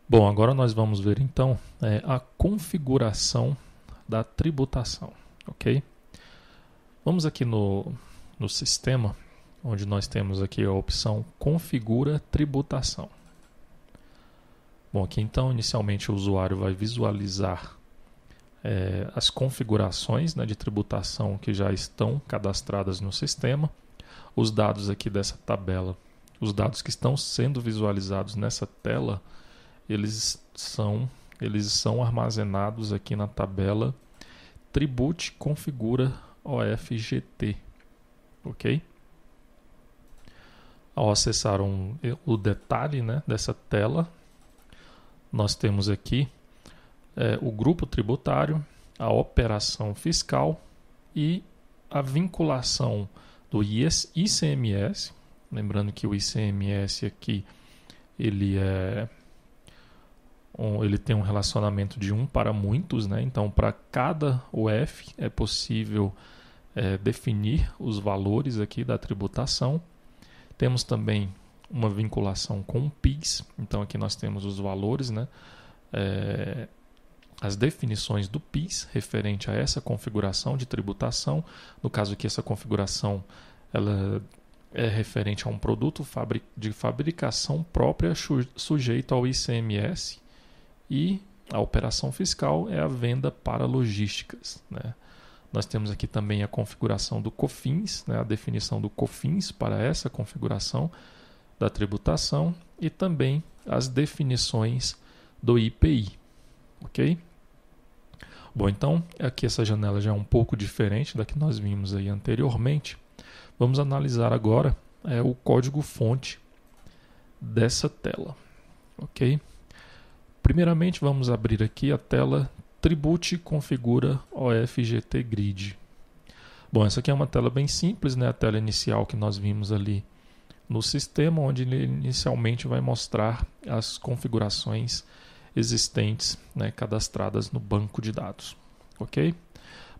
Bom, agora nós vamos ver então a configuração da tributação, ok? Vamos aqui no sistema, onde nós temos aqui a opção Configura Tributação. Bom, aqui então inicialmente o usuário vai visualizar as configurações de tributação que já estão cadastradas no sistema. Os dados aqui dessa tabela, os dados que estão sendo visualizados nessa tela, eles são armazenados aqui na tabela Tribute Configura OFGT, ok? Ao acessar o detalhe dessa tela, nós temos aqui o grupo tributário, a operação fiscal e a vinculação do ICMS. Lembrando que o ICMS aqui ele tem um relacionamento de 1 para muitos, então para cada UF é possível definir os valores aqui da tributação. Temos também uma vinculação com o PIS, então aqui nós temos os valores, as definições do PIS referente a essa configuração de tributação. No caso aqui, essa configuração ela é referente a um produto de fabricação própria sujeito ao ICMS, e a operação fiscal é a venda para logísticas. Nós temos aqui também a configuração do COFINS, a definição do COFINS para essa configuração da tributação, e também as definições do IPI. Ok? Bom, então aqui essa janela já é um pouco diferente da que nós vimos aí anteriormente. Vamos analisar agora o código-fonte dessa tela. Ok? Primeiramente vamos abrir aqui a tela Tribute Configura OFGT Grid. Bom, essa aqui é uma tela bem simples, a tela inicial que nós vimos ali no sistema, onde ele inicialmente vai mostrar as configurações existentes, cadastradas no banco de dados. Ok?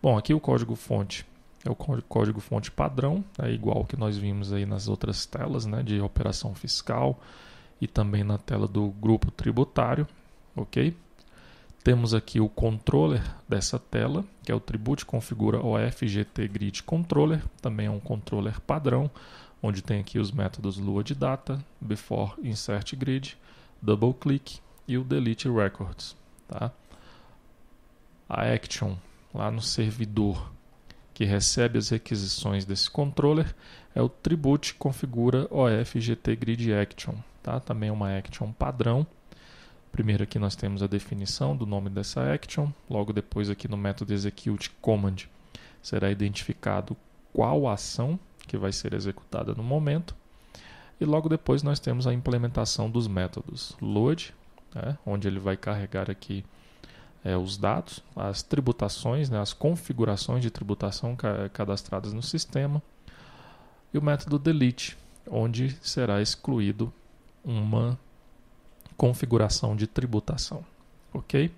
Bom, aqui o código-fonte é o código-fonte padrão, igual que nós vimos aí nas outras telas, de operação fiscal e também na tela do grupo tributário. Ok? Temos aqui o controller dessa tela, que é o Tribute Configura OFGT Grid Controller, também é um controller padrão, onde tem aqui os métodos Lua de Data, Before Insert Grid, Double Click e o Delete Records. Tá? A Action, lá no servidor que recebe as requisições desse controller, é o Tribute Configura OFGT Grid Action. Tá? Também é uma Action padrão. Primeiro aqui nós temos a definição do nome dessa action, logo depois aqui no método execute command será identificado qual ação que vai ser executada no momento, e logo depois nós temos a implementação dos métodos load, onde ele vai carregar aqui os dados, as tributações, as configurações de tributação cadastradas no sistema, e o método delete, onde será excluído uma configuração de tributação. Ok?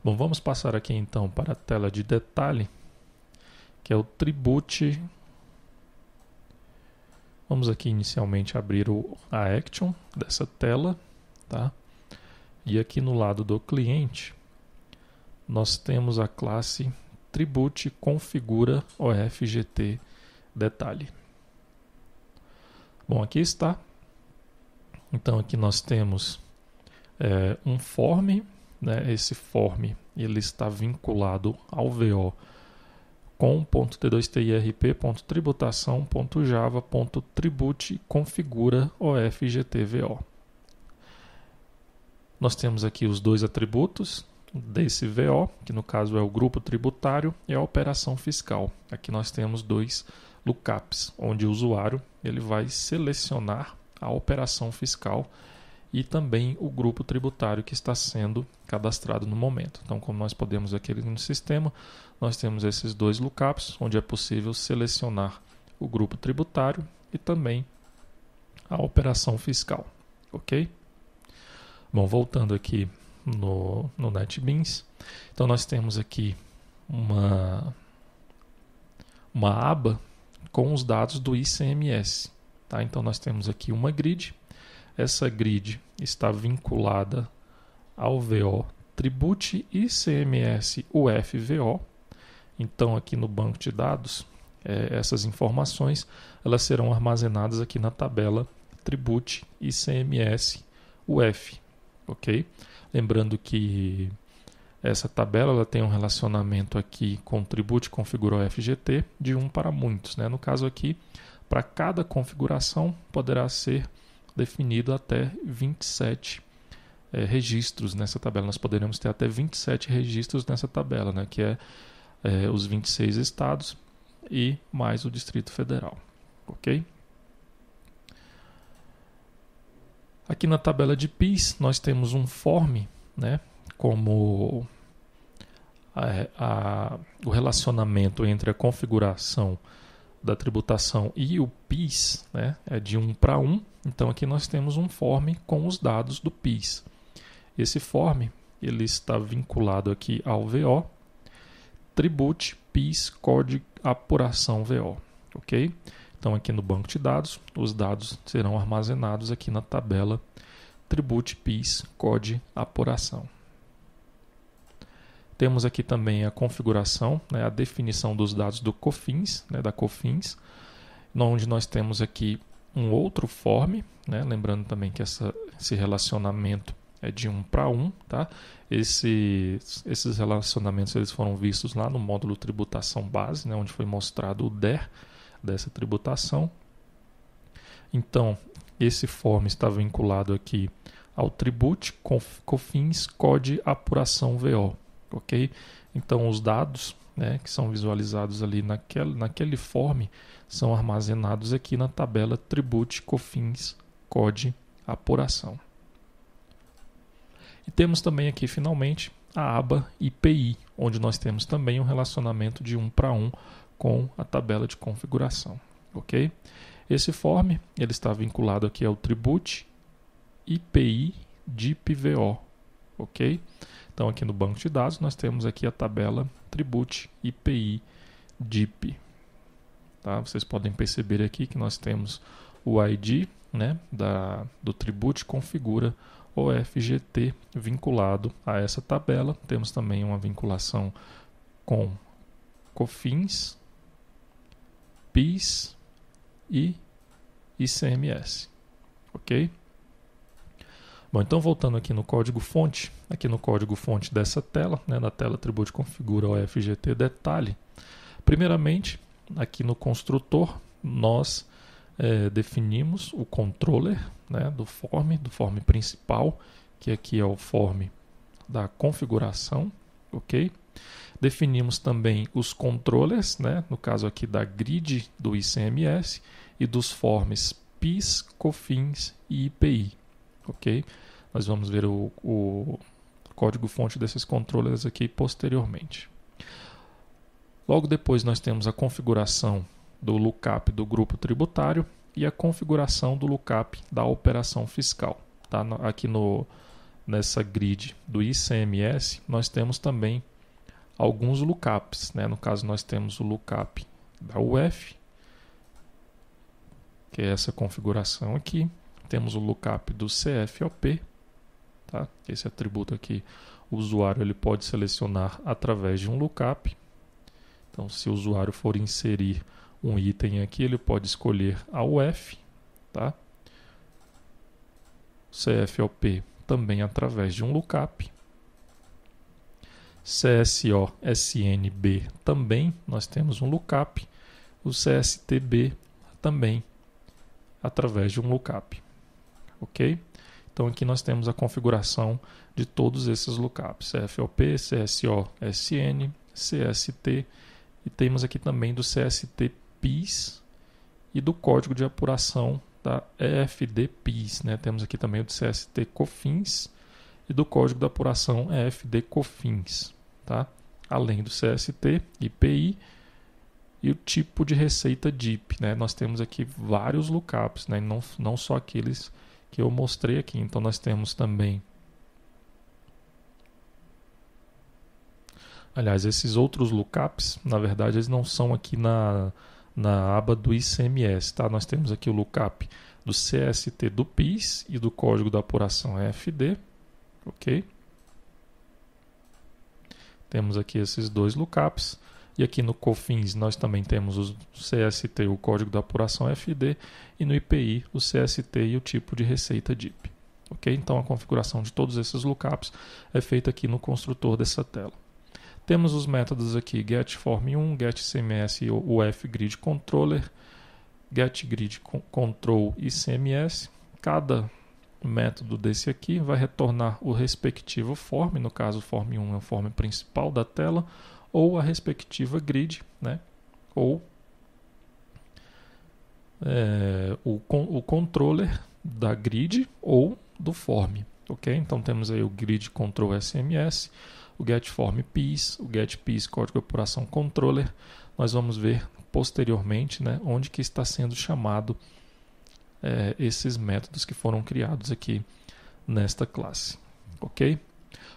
Bom, vamos passar aqui então para a tela de detalhe, que é o Tribute. Vamos aqui inicialmente abrir a Action dessa tela, tá? E aqui no lado do cliente, nós temos a classe Tribute Configura OFGT Detalhe. Bom, aqui está. Então aqui nós temos um form, esse form ele está vinculado ao VO com .t2tirp.tributação.java.tribute configura OFGT-VO. Nós temos aqui os dois atributos desse VO, que no caso é o grupo tributário e a operação fiscal. Aqui nós temos dois lookups, onde o usuário ele vai selecionar a operação fiscal e também o grupo tributário que está sendo cadastrado no momento. Então, como nós podemos aqui no sistema, nós temos esses dois lookups, onde é possível selecionar o grupo tributário e também a operação fiscal. Ok? Bom, voltando aqui no NetBeans, então nós temos aqui uma aba com os dados do ICMS. Tá? Então nós temos aqui uma grid. Essa grid está vinculada ao VO tribute ICMS UFVO. Então, aqui no banco de dados, essas informações elas serão armazenadas aqui na tabela tribute ICMS UF, ok? Lembrando que essa tabela ela tem um relacionamento aqui com tribute configura OFGT de 1 para muitos, né? No caso aqui, para cada configuração poderá ser definido até 27 registros nessa tabela. Nós poderemos ter até 27 registros nessa tabela, né? Que é os 26 estados e mais o Distrito Federal, ok? Aqui na tabela de PIS nós temos um form, né? Como o relacionamento entre a configuração da tributação e o PIS, né, é de 1 para 1. Então aqui nós temos um form com os dados do PIS. Esse form ele está vinculado aqui ao VO, tribute, PIS, código, apuração VO, ok? Então aqui no banco de dados, os dados serão armazenados aqui na tabela tribute, PIS, código, apuração. Temos aqui também a configuração, né, a definição dos dados do COFINS, né, da COFINS, onde nós temos aqui um outro form, né, lembrando também que esse relacionamento é de 1 para 1. Tá? Esses relacionamentos eles foram vistos lá no módulo tributação base, né, onde foi mostrado o DER dessa tributação. Então, esse form está vinculado aqui ao tribute, COFINS, CODE, apuração VO. Ok? Então os dados, né, que são visualizados ali naquele form são armazenados aqui na tabela tribute, COFINS, CODE, apuração. E temos também aqui finalmente a aba IPI, onde nós temos também um relacionamento de 1 para 1 com a tabela de configuração. Ok? Esse form ele está vinculado aqui ao tribute, IPI, DIP-VO. Ok? Então, aqui no banco de dados, nós temos aqui a tabela tribute, IPI, DIP. Tá? Vocês podem perceber aqui que nós temos o ID, né, do tribute configura OFGT vinculado a essa tabela. Temos também uma vinculação com COFINS, PIS e ICMS. Ok? Bom, então voltando aqui no código-fonte, aqui no código-fonte dessa tela, né, na tela Tribute Configura OFGT Detalhe, primeiramente, aqui no construtor, nós definimos o controller, né, do form principal, que aqui é o form da configuração, ok? Definimos também os controllers, né, no caso aqui da grid do ICMS e dos forms PIS, COFINS e IPI. Ok? Nós vamos ver o código-fonte desses controllers aqui posteriormente. Logo depois nós temos a configuração do lookup do grupo tributário e a configuração do lookup da operação fiscal. Tá? Aqui nessa grid do ICMS nós temos também alguns lookups. Né? No caso nós temos o lookup da UF, que é essa configuração aqui. Temos o lookup do CFOP, tá? Esse atributo aqui, o usuário ele pode selecionar através de um lookup. Então, se o usuário for inserir um item aqui, ele pode escolher a UF, tá? CFOP também através de um lookup. CSO SNB também nós temos um lookup. O CSTB também através de um lookup. Ok? Então aqui nós temos a configuração de todos esses lookups, CFOP, CSO, SN, CST, e temos aqui também do CST PIS e do código de apuração da EFD PIS. Né? Temos aqui também o do CST COFINS e do código de apuração EFD COFINS, tá? Além do CST, IPI e o tipo de receita DIP. Né? Nós temos aqui vários lookups, né? não só aqueles que eu mostrei aqui. Então nós temos também, aliás, esses outros lookups, na verdade, eles não são aqui na aba do ICMS, tá? Nós temos aqui o lookup do CST do PIS e do código da apuração EFD, ok? Temos aqui esses dois lookups. E aqui no COFINS nós também temos o CST, o código da apuração FD, e no IPI o CST e o tipo de receita DIP. Ok? Então a configuração de todos esses lookups é feita aqui no construtor dessa tela. Temos os métodos aqui getForm1, getCMS e o fGridController, getGridControl e CMS. Cada método desse aqui vai retornar o respectivo form, no caso o form1 é o form principal da tela, ou a respectiva grid, né? Ou o controller da grid ou do form. Ok? Então temos aí o grid control SMS, o getForm piece, o getPiece código de apuração controller. Nós vamos ver posteriormente, né, onde que está sendo chamado esses métodos que foram criados aqui nesta classe. Ok?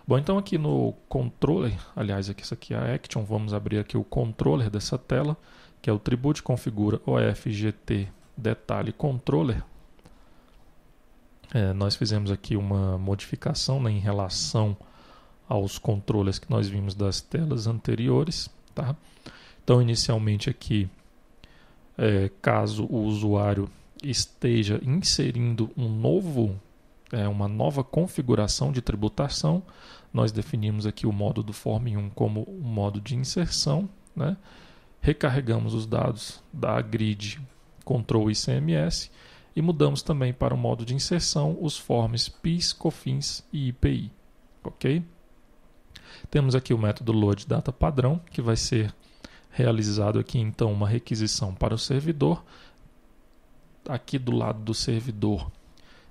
Bom, então aqui no controller, aliás, aqui isso aqui é a action, vamos abrir aqui o controller dessa tela, que é o Tribute Configura OFGT Detalhe Controller. Nós fizemos aqui uma modificação, né, em relação aos controllers que nós vimos das telas anteriores. Tá? Então, inicialmente aqui, caso o usuário esteja inserindo uma nova configuração de tributação, nós definimos aqui o modo do Form1 como o modo de inserção, né? Recarregamos os dados da grid Control e CMS e mudamos também para o modo de inserção os forms PIS, COFINS e IPI. Ok? Temos aqui o método Load Data padrão, que vai ser realizado aqui então uma requisição para o servidor. Aqui do lado do servidor,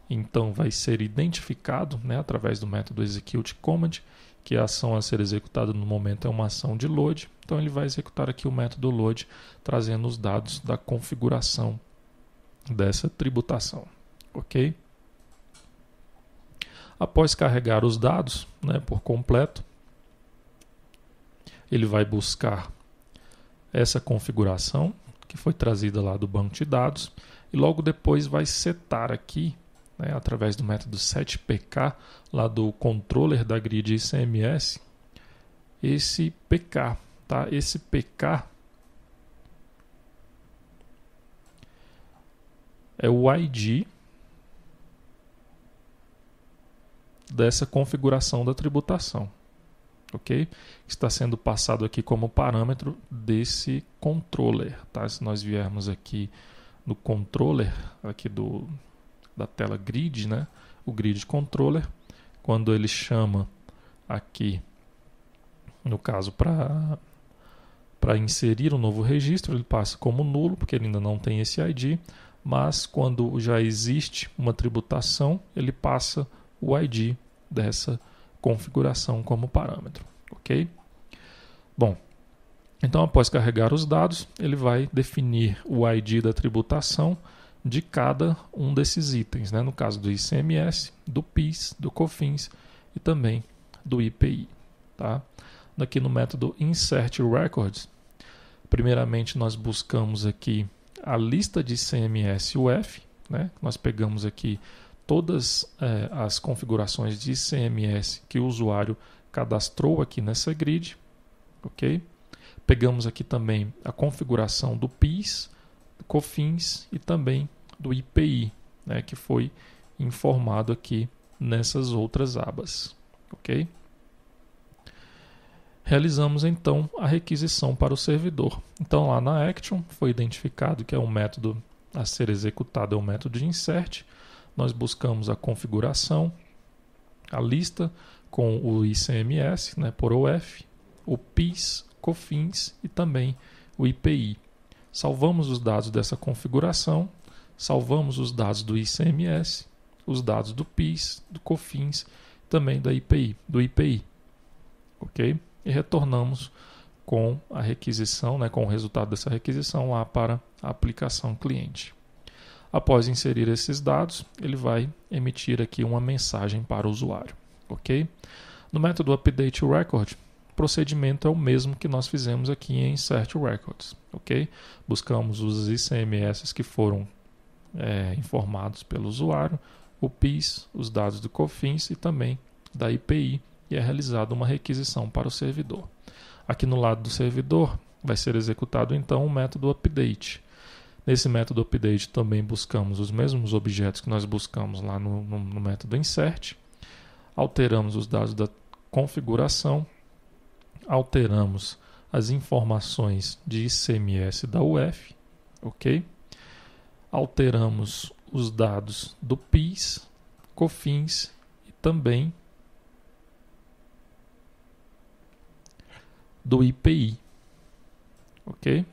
então vai ser identificado, né, através do método execute command, que a ação a ser executada no momento é uma ação de load. Então ele vai executar aqui o método load, trazendo os dados da configuração dessa tributação. Ok? Após carregar os dados, né, por completo, ele vai buscar essa configuração que foi trazida lá do banco de dados e logo depois vai setar aqui, né, através do método setPK lá do controller da grid ICMS, esse PK. Tá? Esse PK é o ID dessa configuração da tributação. Ok? Está sendo passado aqui como parâmetro desse controller. Tá? Se nós viermos aqui no controller aqui da tela grid, né? O grid controller, quando ele chama aqui, no caso para inserir um novo registro, ele passa como nulo, porque ele ainda não tem esse ID, mas quando já existe uma tributação, ele passa o ID dessa configuração como parâmetro. Ok? Bom, então após carregar os dados, ele vai definir o ID da tributação de cada um desses itens, né? No caso do ICMS, do PIS, do COFINS e também do IPI. Tá? Aqui no método InsertRecords, primeiramente nós buscamos aqui a lista de ICMS UF, né? Nós pegamos aqui todas as configurações de ICMS que o usuário cadastrou aqui nessa grid. Ok? Pegamos aqui também a configuração do PIS, do COFINS e também do IPI, né, que foi informado aqui nessas outras abas. Ok? Realizamos então a requisição para o servidor. Então lá na action foi identificado que é um método a ser executado, é o método de insert. Nós buscamos a configuração, a lista com o ICMS, né, por OF, o PIS, COFINS e também o IPI. Salvamos os dados dessa configuração, salvamos os dados do ICMS, os dados do PIS, do COFINS, também do IPI. Ok? E retornamos com a requisição, né, com o resultado dessa requisição lá para a aplicação cliente. Após inserir esses dados, ele vai emitir aqui uma mensagem para o usuário. Ok? No método updateRecord, o procedimento é o mesmo que nós fizemos aqui em InsertRecords. Ok? Buscamos os ICMS que foram informados pelo usuário, o PIS, os dados do COFINS e também da IPI, e é realizada uma requisição para o servidor. Aqui no lado do servidor vai ser executado então o método update. Nesse método update também buscamos os mesmos objetos que nós buscamos lá no método insert, alteramos os dados da configuração, alteramos as informações de ICMS da UF, ok? Alteramos os dados do PIS, COFINS e também do IPI, ok?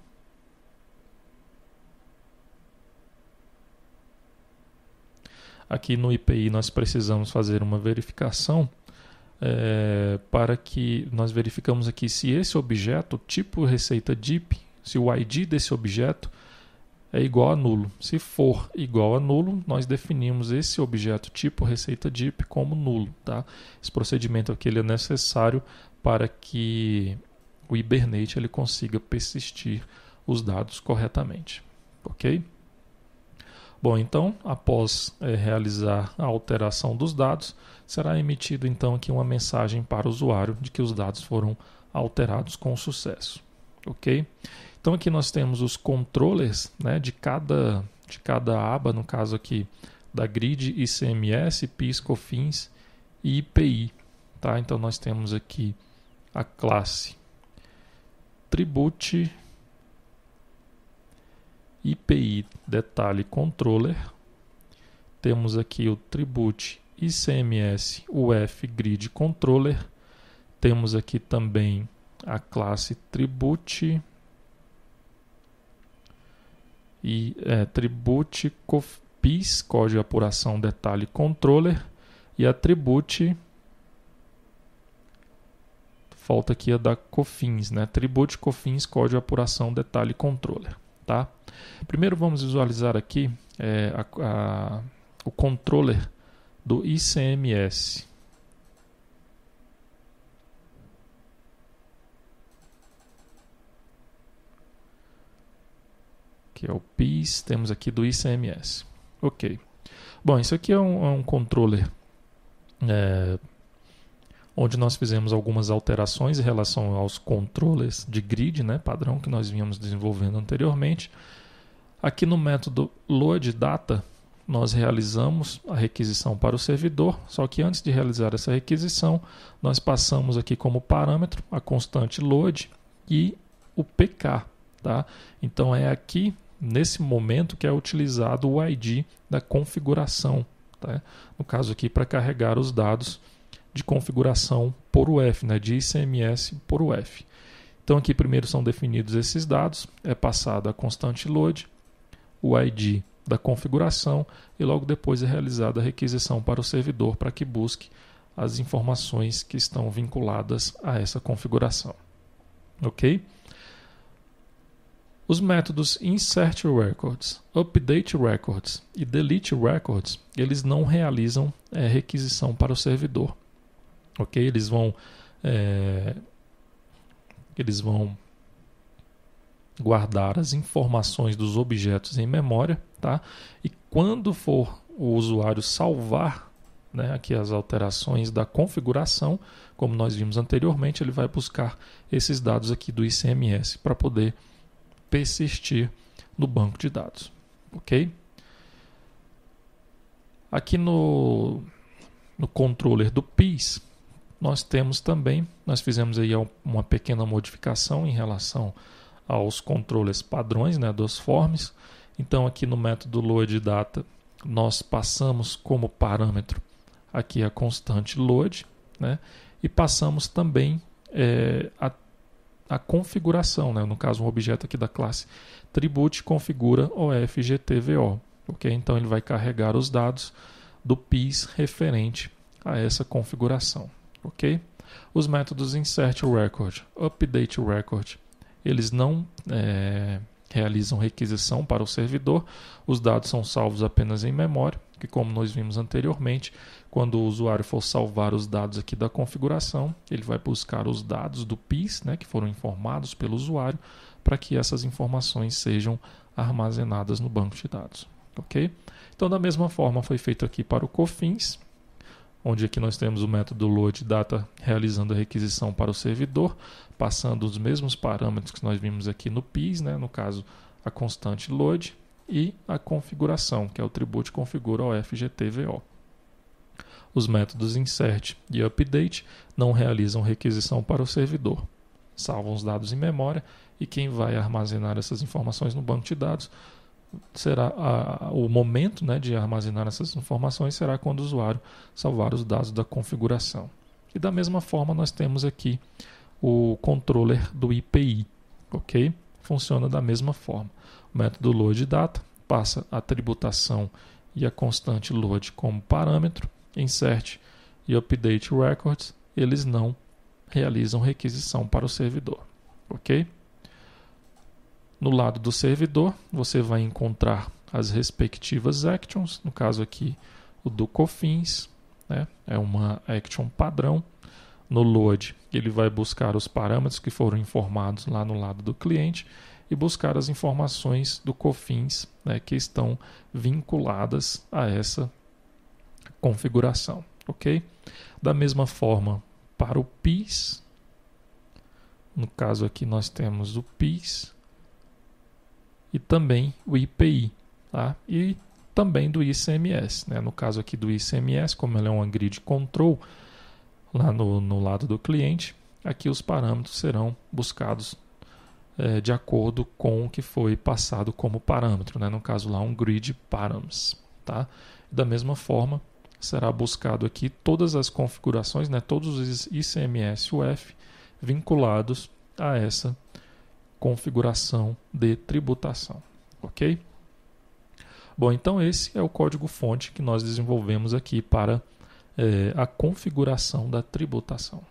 Aqui no IPI nós precisamos fazer uma verificação para que nós verificamos aqui se esse objeto, tipo receita DIP, se o ID desse objeto é igual a nulo. Se for igual a nulo, nós definimos esse objeto tipo receita DIP como nulo. Tá? Esse procedimento aqui ele é necessário para que o Hibernate ele consiga persistir os dados corretamente. Ok? Bom, então, após realizar a alteração dos dados, será emitido então aqui uma mensagem para o usuário de que os dados foram alterados com sucesso. Ok? Então aqui nós temos os controllers, né, de cada aba, no caso aqui da grid ICMS, PIS, COFINS e IPI. Tá? Então nós temos aqui a classe Tribute IPI detalhe controller, temos aqui o Tribute ICMS UF Grid Controller, temos aqui também a classe Tribute Tribute PIS, código de apuração detalhe controller, e a Tribute, falta aqui a da COFINS, né? Tribute COFINS, código de apuração detalhe controller. Tá? Primeiro vamos visualizar aqui o controller do ICMS. Que é o PIS, temos aqui do ICMS. Ok. Bom, isso aqui é um controller onde nós fizemos algumas alterações em relação aos controllers de grid, né, padrão que nós vínhamos desenvolvendo anteriormente. Aqui no método loadData, nós realizamos a requisição para o servidor, só que antes de realizar essa requisição, nós passamos aqui como parâmetro a constante load e o PK. Tá? Então é aqui, nesse momento, que é utilizado o ID da configuração. Tá? No caso aqui, para carregar os dados de configuração por UF, né, de ICMS por UF. Então aqui primeiro são definidos esses dados, é passado a constante load, o ID da configuração e logo depois é realizada a requisição para o servidor para que busque as informações que estão vinculadas a essa configuração. Ok? Os métodos Insert Records, Update Records e Delete Records, eles não realizam requisição para o servidor. Ok? Eles vão guardar as informações dos objetos em memória, tá? E quando for o usuário salvar, né, aqui as alterações da configuração, como nós vimos anteriormente, ele vai buscar esses dados aqui do ICMS para poder persistir no banco de dados. Ok? Aqui no controller do PIS, nós fizemos aí uma pequena modificação em relação aos controllers padrões, né, dos forms. Então aqui no método loadData nós passamos como parâmetro aqui a constante load, né, e passamos também a configuração, né, no caso um objeto aqui da classe Tribute configura OFGTVO. Okay? Então ele vai carregar os dados do PIS referente a essa configuração. Ok? Os métodos Insert Record, Update Record, eles não realizam requisição para o servidor, os dados são salvos apenas em memória, que como nós vimos anteriormente, quando o usuário for salvar os dados aqui da configuração, ele vai buscar os dados do PIS, né, que foram informados pelo usuário, para que essas informações sejam armazenadas no banco de dados. Ok? Então, da mesma forma, foi feito aqui para o COFINS, onde aqui nós temos o método load data realizando a requisição para o servidor, passando os mesmos parâmetros que nós vimos aqui no PIS, né? No caso, a constante load, e a configuração, que é o tribute configura OFGTVO. Os métodos insert e update não realizam requisição para o servidor, salvam os dados em memória, e quem vai armazenar essas informações no banco de dados será o momento, né, de armazenar essas informações será quando o usuário salvar os dados da configuração. E da mesma forma nós temos aqui o controller do IPI, ok? Funciona da mesma forma. O método load data passa a tributação e a constante load como parâmetro, insert e update records, eles não realizam requisição para o servidor, ok? No lado do servidor, você vai encontrar as respectivas actions, no caso aqui o do COFINS, né? É uma action padrão. No load, ele vai buscar os parâmetros que foram informados lá no lado do cliente e buscar as informações do COFINS, né, que estão vinculadas a essa configuração, ok? Da mesma forma, para o PIS, no caso aqui nós temos o PIS, e também o IPI, tá? E também do ICMS, né? No caso aqui do ICMS, como ele é uma grid control, lá no lado do cliente, aqui os parâmetros serão buscados de acordo com o que foi passado como parâmetro, né? No caso lá um grid params, tá? Da mesma forma, será buscado aqui todas as configurações, né? Todos os ICMS UF vinculados a essa configuração de tributação, ok? Bom, então esse é o código-fonte que nós desenvolvemos aqui para a configuração da tributação.